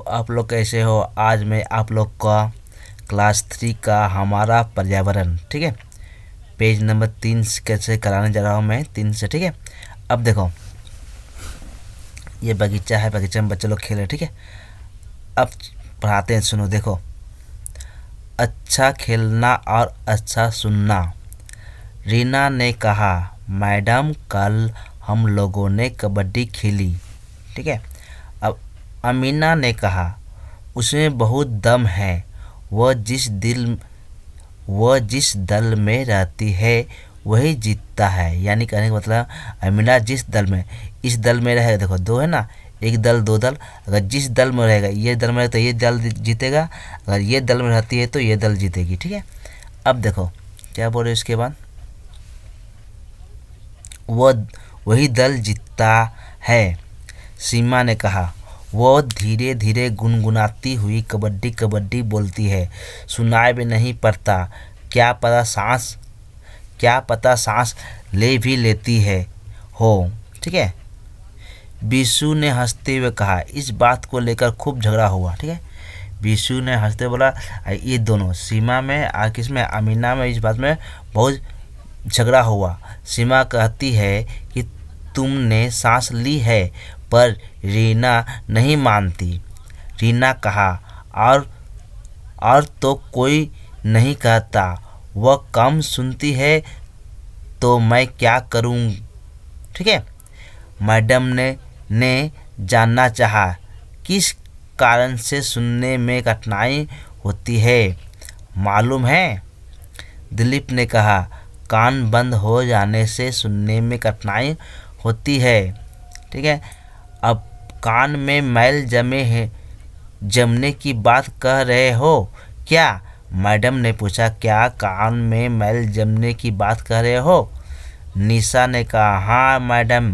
आप लोग कैसे हो। आज मैं आप लोग का क्लास 3 का हमारा पर्यावरण, ठीक है, पेज नंबर 3 कैसे कराने जा रहा हूँ मैं 3 से, ठीक है। अब देखो, ये बगीचा है, बगीचे में बच्चे लोग खेल रहे, ठीक है। अब पढ़ाते हैं, सुनो। देखो, अच्छा खेलना और अच्छा सुनना। रीना ने कहा, मैडम कल हम लोगों ने कबड्डी खेली, ठीक है। अब अमीना ने कहा, उसमें बहुत दम है, वह जिस दल में रहती है वही जीतता है। यानी कहने का मतलब, अमीना जिस दल में, इस दल में रहेगा, देखो दो है ना, एक दल दो दल, अगर जिस दल में रहेगा, ये दल में रहेगा तो ये दल जीतेगा, अगर ये दल में रहती है तो ये दल जीतेगी, ठीक है। अब देखो क्या बोल रहे इसके बाद, वही दल जीतता है। सीमा ने कहा, वो धीरे धीरे गुनगुनाती हुई कबड्डी कबड्डी बोलती है, सुनाई भी नहीं पड़ता, क्या पता सांस ले भी लेती है हो, ठीक है। बीशू ने हंसते हुए कहा, इस बात को लेकर खूब झगड़ा हुआ, ठीक है। बीशू ने हंसते बोला, ये दोनों सीमा में और किसमें, अमीना में, इस बात में बहुत झगड़ा हुआ। सीमा कहती है कि तुमने सांस ली है, पर रीना नहीं मानती। रीना कहा, और तो कोई नहीं कहता, वह कम सुनती है तो मैं क्या करूं, ठीक है। मैडम ने जानना चाहा, किस कारण से सुनने में कठिनाई होती है, मालूम है। दिलीप ने कहा, कान बंद हो जाने से सुनने में कठिनाई होती है, ठीक है। अब कान में मैल जमने की बात कह रहे हो क्या, मैडम ने पूछा। क्या कान में मैल जमने की बात कह रहे हो। निशा ने कहा, हाँ मैडम,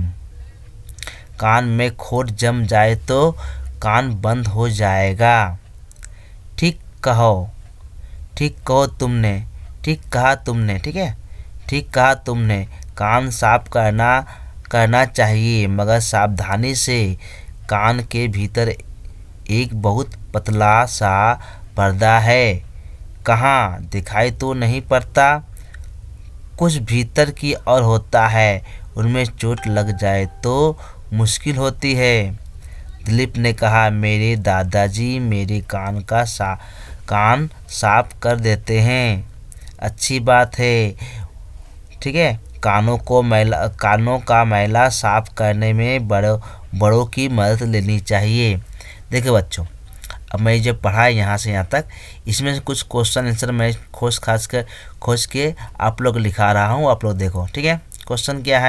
कान में खोट जम जाए तो कान बंद हो जाएगा। ठीक कहा तुमने, ठीक है, ठीक कहा तुमने। कान साफ करना चाहिए, मगर सावधानी से। कान के भीतर एक बहुत पतला सा पर्दा है, कहाँ दिखाई तो नहीं पड़ता, कुछ भीतर की ओर होता है, उनमें चोट लग जाए तो मुश्किल होती है। दिलीप ने कहा, मेरे दादाजी मेरे कान साफ कर देते हैं। अच्छी बात है, ठीक है। कानों का मैला साफ करने में बड़ों की मदद लेनी चाहिए। देखो बच्चों, अब मैं जब पढ़ा यहाँ से यहाँ तक, इसमें से कुछ क्वेश्चन आंसर मैं खोज के आप लोग लिखा रहा हूँ, आप लोग देखो, ठीक है। क्वेश्चन क्या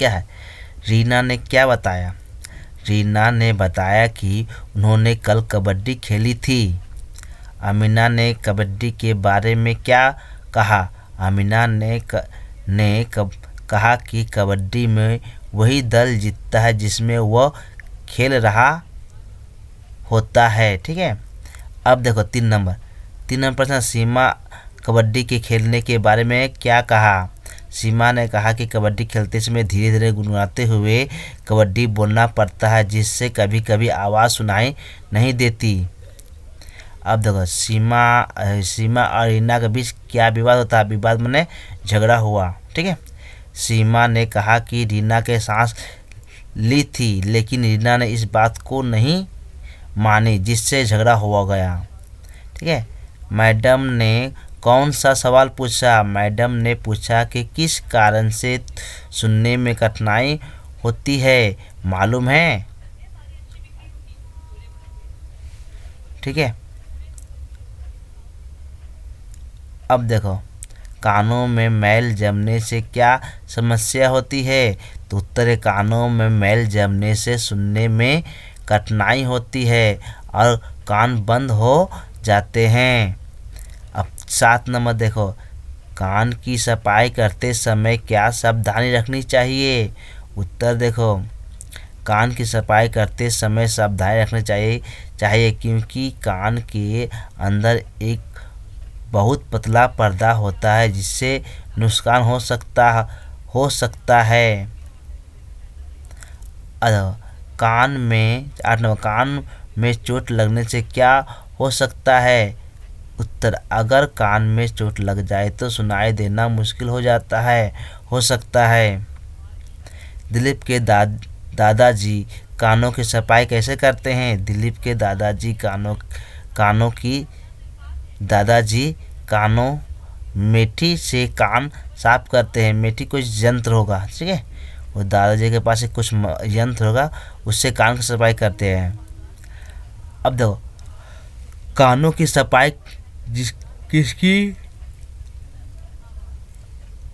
है, रीना ने क्या बताया। रीना ने बताया कि उन्होंने कल कबड्डी खेली थी। अमीना ने कबड्डी के बारे में क्या कहा। अमीना ने कहा कि कबड्डी में वही दल जीतता है जिसमें वह खेल रहा होता है, ठीक है। अब देखो 3 नंबर प्रश्न, सीमा कबड्डी के खेलने के बारे में क्या कहा। सीमा ने कहा कि कबड्डी खेलते समय धीरे धीरे गुनगुनाते हुए कबड्डी बोलना पड़ता है, जिससे कभी कभी आवाज़ सुनाई नहीं देती। अब देखो, सीमा और रीना के बीच क्या विवाद होता है। विवाद माने झगड़ा हुआ, ठीक है। सीमा ने कहा कि रीना के सांस ली थी, लेकिन रीना ने इस बात को नहीं मानी, जिससे झगड़ा हुआ गया, ठीक है। मैडम ने कौन सा सवाल पूछा। मैडम ने पूछा कि किस कारण से सुनने में कठिनाई होती है, मालूम है, ठीक है। अब देखो, कानों में मैल जमने से क्या समस्या होती है, तो उत्तर है, कानों में मैल जमने से सुनने में कठिनाई होती है और कान बंद हो जाते हैं। अब 7 नंबर देखो, कान की सफाई करते समय क्या सावधानी रखनी चाहिए। उत्तर देखो, कान की सफाई करते समय सावधानी रखनी चाहिए क्योंकि कान के अंदर एक बहुत पतला पर्दा होता है, जिससे नुकसान हो सकता है। 8 नंबर, कान में चोट लगने से क्या हो सकता है? उत्तर, अगर कान में चोट लग जाए तो सुनाई देना मुश्किल हो जाता है, हो सकता है। दिलीप के दादाजी कानों की सफाई कैसे करते हैं? दिलीप के दादाजी कानों मेथी से कान साफ करते हैं। मेथी कोई यंत्र होगा, ठीक है, वो दादाजी के पास एक कुछ यंत्र होगा, उससे कान की सफाई करते हैं। अब देखो, कानों की सफाई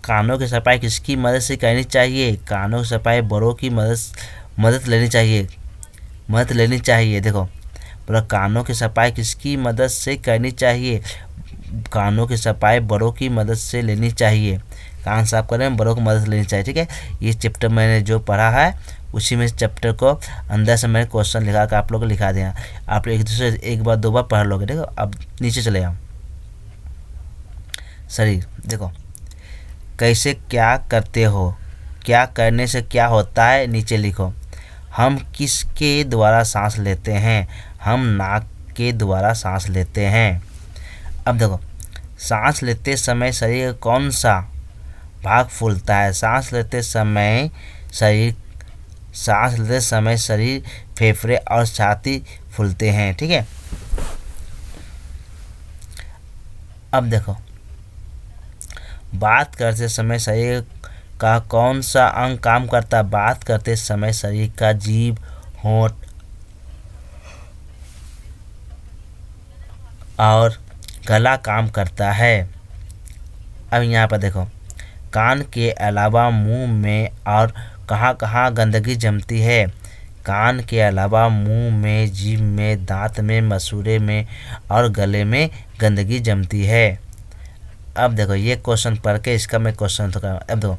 कानों की सफाई किसकी मदद से करनी चाहिए? कानों की सफाई बड़ों की मदद लेनी चाहिए। देखो, बोला कानों की सफाई किसकी मदद से करनी चाहिए? कानों की सफाई बड़ों की मदद से लेनी चाहिए। कान साफ करने में बड़ों की मदद लेनी चाहिए, ठीक है। ये चैप्टर मैंने जो पढ़ा है उसी में चैप्टर को अंदर से मैंने क्वेश्चन लिखा कर आप लोग को लिखा दिया। आप एक दूसरे एक बार 2 बार पढ़ लोगे। देखो, अब नीचे चले आओ। शरीर, देखो, कैसे क्या करते हो, क्या करने से क्या होता है, नीचे लिखो। हम किसके द्वारा सांस लेते हैं? हम नाक के द्वारा सांस लेते हैं। अब देखो, सांस लेते समय शरीर का कौन सा भाग फूलता है? सांस लेते समय शरीर, फेफड़े और छाती फूलते हैं, ठीक है। अब देखो, बात करते समय शरीर का कौन सा अंग काम करता है? बात करते समय शरीर का जीभ, होंठ और गला काम करता है। अब यहाँ पर देखो, कान के अलावा मुंह में और कहाँ कहाँ गंदगी जमती है? कान के अलावा मुंह में, जीभ में, दांत में, मसूड़े में और गले में गंदगी जमती है। अब देखो, ये क्वेश्चन पढ़ के इसका मैं क्वेश्चन तो कर। अब देखो,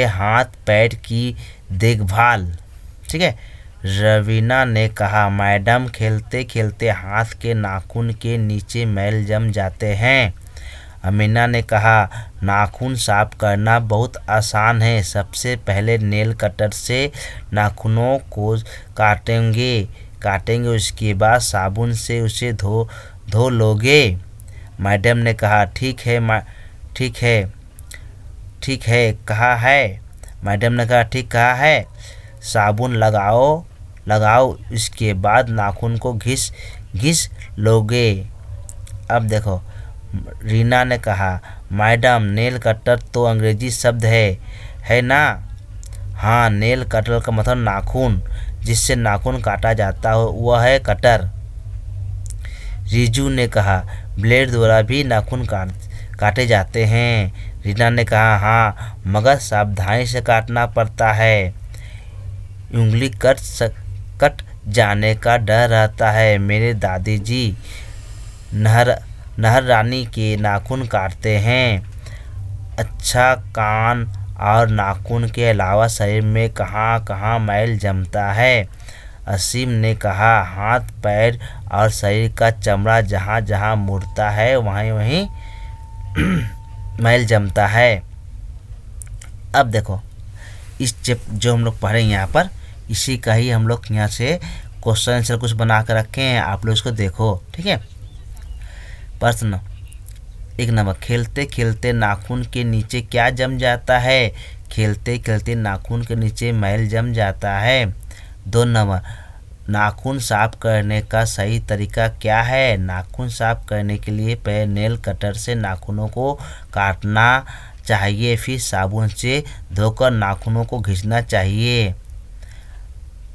हाथ पैर की देखभाल, ठीक है। रवीना ने कहा, मैडम खेलते खेलते हाथ के नाखून के नीचे मैल जम जाते हैं। अमीना ने कहा, नाखून साफ करना बहुत आसान है। सबसे पहले नेल कटर से नाखूनों को काटेंगे, उसके बाद साबुन से उसे धो लोगे। मैडम ने कहा, ठीक है कहा है। मैडम ने कहा, ठीक कहा है। साबुन लगाओ, इसके बाद नाखून को घिस लोगे। अब देखो, रीना ने कहा, मैडम नेल कटर तो अंग्रेजी शब्द है ना? हाँ, नेल कटर का मतलब नाखून, जिससे नाखून काटा जाता हो वह है कटर। रिजू ने कहा, ब्लेड द्वारा भी नाखून काटे जाते हैं। रीना ने कहा, हाँ, मगर सावधानी से काटना पड़ता है, उंगली कट जाने का डर रहता है। मेरे दादी जी नहर रानी के नाखून काटते हैं। अच्छा, कान और नाखून के अलावा शरीर में कहाँ कहाँ मैल जमता है? असीम ने कहा, हाथ पैर और शरीर का चमड़ा जहाँ जहाँ मुड़ता है वहीं मैल जमता है। अब देखो, जो हम लोग पढ़े यहाँ पर, इसी का ही हम लोग यहाँ से क्वेश्चन आंसर कुछ बना कर रखे हैं, आप लोग इसको देखो, ठीक है। प्रश्न 1 नंबर, खेलते खेलते नाखून के नीचे क्या जम जाता है? खेलते खेलते नाखून के नीचे मैल जम जाता है। 2 नंबर, नाखून साफ करने का सही तरीका क्या है? नाखून साफ करने के लिए पहले नेल कटर से नाखूनों को काटना चाहिए, फिर साबुन से धोकर नाखूनों को घिसना चाहिए।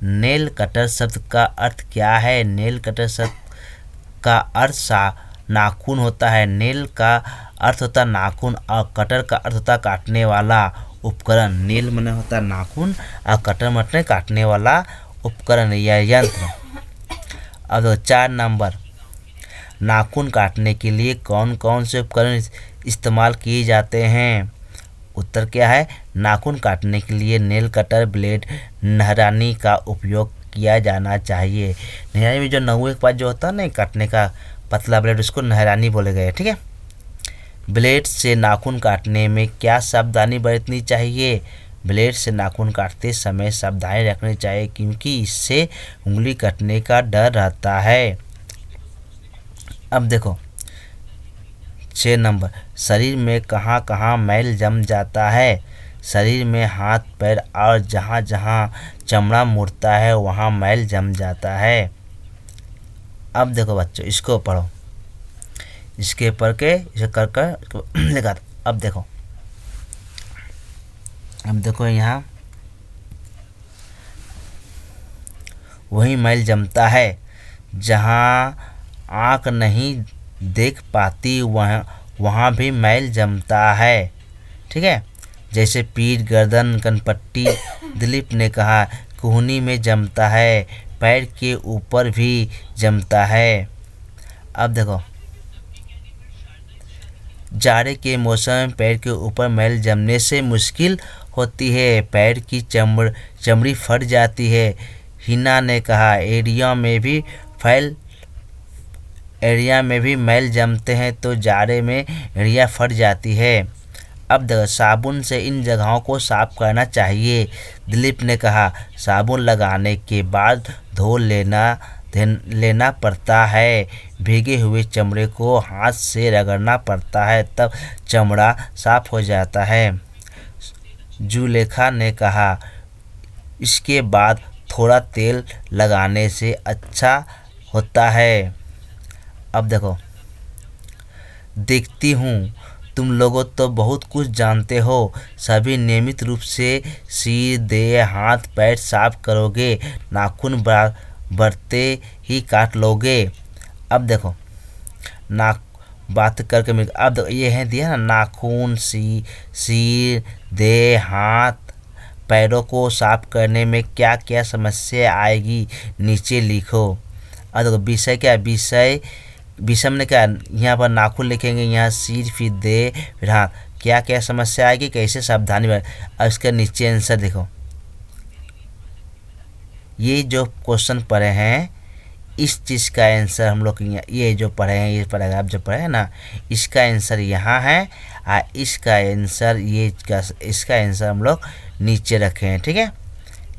नेल कटर शब्द का अर्थ क्या है? नेल कटर शब्द का अर्थ नाखून होता है। नेल का अर्थ होता नाखून और कटर का अर्थ होता काटने वाला उपकरण। नेल माने होता नाखून और कटर माने काटने वाला उपकरण या यंत्र। अब 4 नंबर, नाखून काटने के लिए कौन कौन से उपकरण इस्तेमाल किए जाते हैं? उत्तर क्या है? नाखून काटने के लिए नेल कटर, ब्लेड, नहरानी का उपयोग किया जाना चाहिए। नहरानी में जो नहुए के पास जो होता है ना काटने का पतला ब्लेड, उसको नहरानी बोले गए, ठीक है। ब्लेड से नाखून काटने में क्या सावधानी बरतनी चाहिए? ब्लेड से नाखून काटते समय सावधानी रखनी चाहिए क्योंकि इससे उंगली कटने का डर रहता है। अब देखो 6 नंबर, शरीर में कहाँ कहाँ मैल जम जाता है। शरीर में हाथ पैर और जहाँ जहाँ चमड़ा मुड़ता है वहाँ मैल जम जाता है। अब देखो बच्चों, इसको पढ़ो, इसके पढ़ के इसे कर कर लिखा। अब देखो यहाँ वही मैल जमता है जहाँ आँख नहीं देख पाती, वहाँ भी मैल जमता है। ठीक है, जैसे पीठ, गर्दन, कनपट्टी। दिलीप ने कहा कोहनी में जमता है, पैर के ऊपर भी जमता है। अब देखो, जाड़े के मौसम में पैर के ऊपर मैल जमने से मुश्किल होती है, पैर की चमड़ी फट जाती है। हिना ने कहा एरिया में भी मैल जमते हैं तो जाड़े में एरिया फट जाती है। अब देखो, साबुन से इन जगहों को साफ करना चाहिए। दिलीप ने कहा साबुन लगाने के बाद धो लेना पड़ता है, भीगे हुए चमड़े को हाथ से रगड़ना पड़ता है तब चमड़ा साफ हो जाता है। जुलेखा ने कहा इसके बाद थोड़ा तेल लगाने से अच्छा होता है। अब देखो, देखती हूँ तुम लोगों तो बहुत कुछ जानते हो, सभी नियमित रूप से सिर, देह, हाथ पैर साफ करोगे, नाखून बढ़ते ही काट लोगे। अब देखो, बात करके मिल। अब ये है दिया ना, नाखून, सिर, देह, हाथ पैरों को साफ करने में क्या क्या समस्या आएगी नीचे लिखो। अब देखो, विषय क्या, विषय ने क्या, यहाँ पर नाखून लिखेंगे, यहाँ सिर, फिर देह, फिर हाथ, क्या क्या समस्या आएगी, कैसे सावधानी अब इसके नीचे आंसर देखो। ये जो क्वेश्चन पढ़े हैं इस चीज़ का आंसर हम लोग ये जो पढ़े हैं, ये पढ़ेगा आप जो पढ़े हैं ना, इसका आंसर यहाँ है और इसका आंसर इसका आंसर हम लोग नीचे रखे हैं। ठीक है,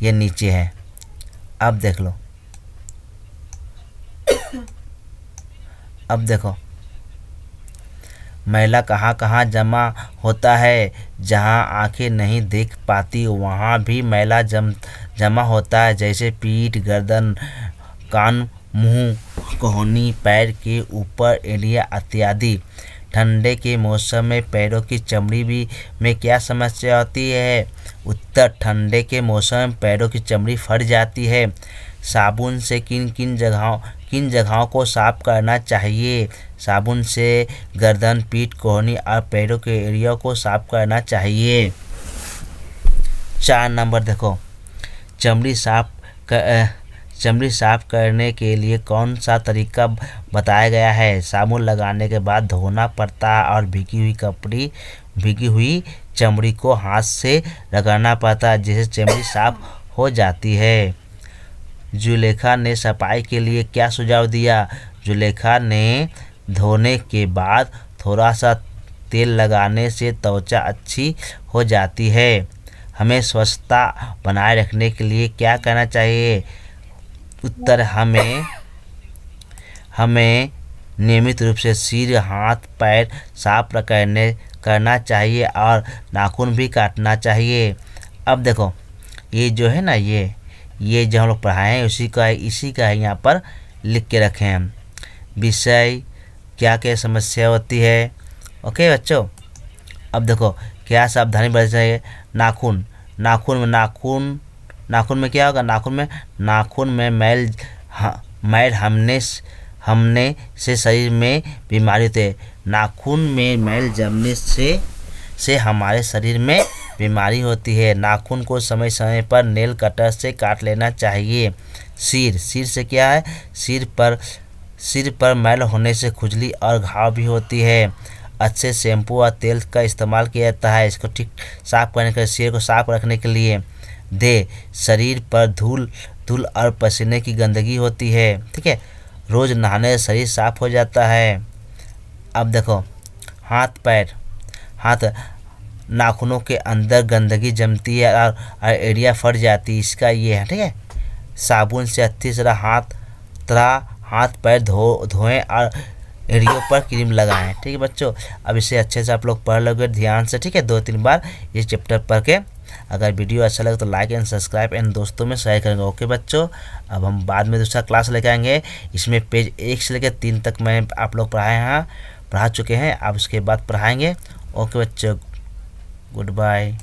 ये नीचे है। अब देख लो, अब देखो, मैला कहाँ कहाँ जमा होता है, जहाँ आंखें नहीं देख पाती वहाँ भी मैला जमा होता है, जैसे पीठ, गर्दन, कान, मुंह, कोहनी, पैर के ऊपर एड़ियाँ इत्यादि। ठंडे के मौसम में पैरों की चमड़ी में क्या समस्या होती है? उत्तर, ठंडे के मौसम में पैरों की चमड़ी फट जाती है। साबुन से किन जगहों को साफ करना चाहिए? साबुन से गर्दन, पीठ, कोहनी और पैरों के एरिया को साफ करना चाहिए। 4 नंबर देखो, चमड़ी साफ करने के लिए कौन सा तरीका बताया गया है? साबुन लगाने के बाद धोना पड़ता है और भीगी हुई चमड़ी को हाथ से रगड़ना पड़ता है जिससे चमड़ी साफ हो जाती है। जुलेखा ने सफाई के लिए क्या सुझाव दिया? जुलेखा ने धोने के बाद थोड़ा सा तेल लगाने से त्वचा अच्छी हो जाती है। हमें स्वच्छता बनाए रखने के लिए क्या करना चाहिए? उत्तर, हमें नियमित रूप से सिर, हाथ, पैर साफ करना चाहिए और नाखून भी काटना चाहिए। अब देखो, ये जो है ना, ये जो हम लोग पढ़ाए हैं इसी का है, यहाँ पर लिख के रखे हैं। विषय, क्या क्या समस्या होती है। ओके बच्चों, अब देखो क्या सावधानी बरतनी चाहिए। नाखून में क्या होगा? नाखून में मैल हमने से शरीर में बीमारी होती है। नाखून में मैल जमने से हमारे शरीर में बीमारी होती है। नाखून को समय समय पर नेल कटर से काट लेना चाहिए। सिर से क्या है? सिर पर मैल होने से खुजली और घाव भी होती है। अच्छे शैम्पू और तेल का इस्तेमाल किया जाता है इसको ठीक साफ करने के लिए, सिर को साफ रखने के लिए। देह, शरीर पर धूल और पसीने की गंदगी होती है। ठीक है, रोज नहाने से शरीर साफ हो जाता है। अब देखो, हाथ नाखूनों के अंदर गंदगी जमती है और एड़ियाँ फट जाती है, इसका ये है। ठीक है, साबुन से अच्छी तरह हाथ पैर धोएं और एड़ियों पर क्रीम लगाएं। ठीक है बच्चों, अब इसे अच्छे से आप लोग पढ़ लोगे ध्यान से। ठीक है, 2-3 बार ये चैप्टर पढ़ के। अगर वीडियो अच्छा लगे तो लाइक एंड सब्सक्राइब एंड दोस्तों में शेयर करेंगे। ओके बच्चों, अब हम बाद में दूसरा क्लास लेके आएंगे। इसमें पेज 1 से लेकर 3 तक मैं आप लोग पढ़ा चुके हैं, अब उसके बाद पढ़ाएंगे। ओके बच्चों, गुड बाय।